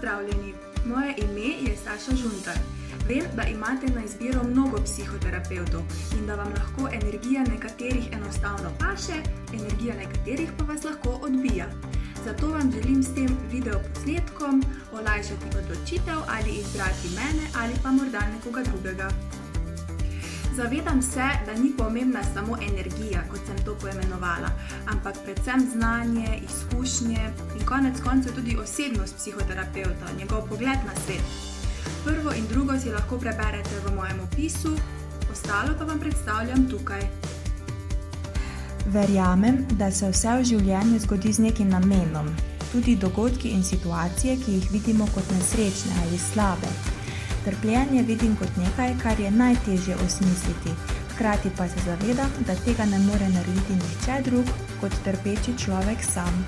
Pozdravljeni, moje ime je Saša Žuntar. Vem, da imate na izbiro mnogo psihoterapevtov in da vam lahko energija nekaterih enostavno paše, energija nekaterih pa vas lahko odbija. Zato vam želim s tem videoposnetkom olajšati odločitev ali izbrati mene ali pa morda nekoga drugega. Zavedam se, da ni pomembna samo energija, kot sem to poimenovala, ampak predvsem znanje, izkušnje in konec koncev tudi osebnost psihoterapevta, njegov pogled na svet. Prvo in drugo si lahko preberete v mojem opisu, ostalo pa vam predstavljam tukaj. Verjamem, da se vse v življenju zgodi z nekim namenom, tudi dogodki in situacije, ki jih vidimo kot nesrečne ali slabe. Trpljenje vidim kot nekaj, kar je najtežje osmisliti, hkrati pa se zavedam, da tega ne more narediti nihče drug kot trpeči človek sam.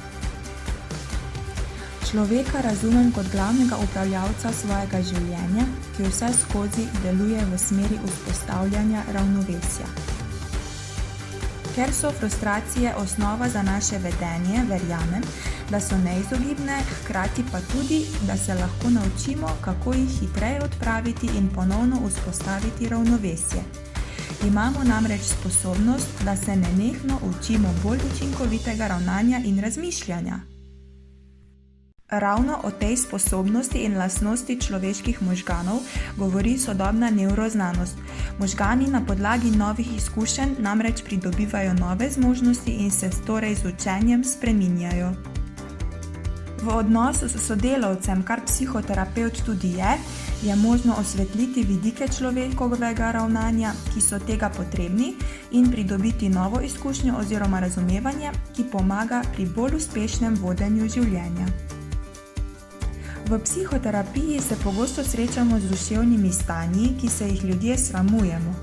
Človeka razumem kot glavnega upravljavca svojega življenja, ki vse skozi deluje v smeri vzpostavljanja ravnovesja. Ker so frustracije osnova za naše vedenje, verjamem, da so neizogibne, hkrati pa tudi, da se lahko naučimo, kako jih hitreje odpraviti in ponovno vzpostaviti ravnovesje. Imamo namreč sposobnost, da se nenehno učimo bolj učinkovitega ravnanja in razmišljanja. Ravno o tej sposobnosti in lastnosti človeških možganov govori sodobna nevroznanost. Možgani na podlagi novih izkušenj namreč pridobivajo nove zmožnosti in se torej z učenjem spreminjajo. V odnosu s sodelavcem, kar psihoterapevt tudi je možno osvetliti vidike človekovega ravnanja, ki so tega potrebni, in pridobiti novo izkušnjo oziroma razumevanje, ki pomaga pri bolj uspešnem vodenju življenja. V psihoterapiji se pogosto srečamo z duševnimi stanji, ki se jih ljudje sramujemo.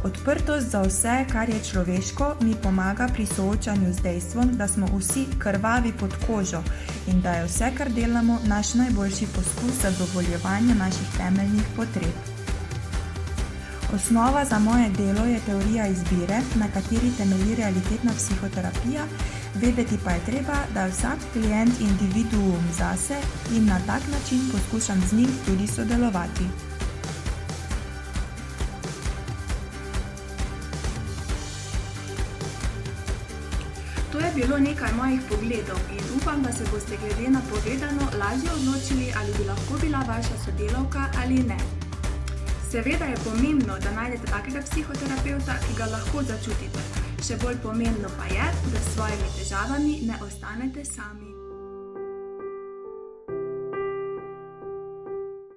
Odprtost za vse, kar je človeško, mi pomaga pri soočanju z dejstvom, da smo vsi krvavi pod kožo in da je vse, kar delamo, naš najboljši poskus zadovoljevanja naših temeljnih potreb. Osnova za moje delo je teorija izbire, na kateri temelji realitetna psihoterapija, vedeti pa je treba, da je vsak klient individuum zase in na tak način poskušam z njim tudi sodelovati. To je bilo nekaj mojih pogledov in upam, da se boste glede na povedano lažje odločili, ali bi lahko bila vaša sodelavka ali ne. Seveda je pomembno, da najdete takega psihoterapevta, ki ga lahko začutite. Še bolj pomembno pa je, da s svojimi težavami ne ostanete sami.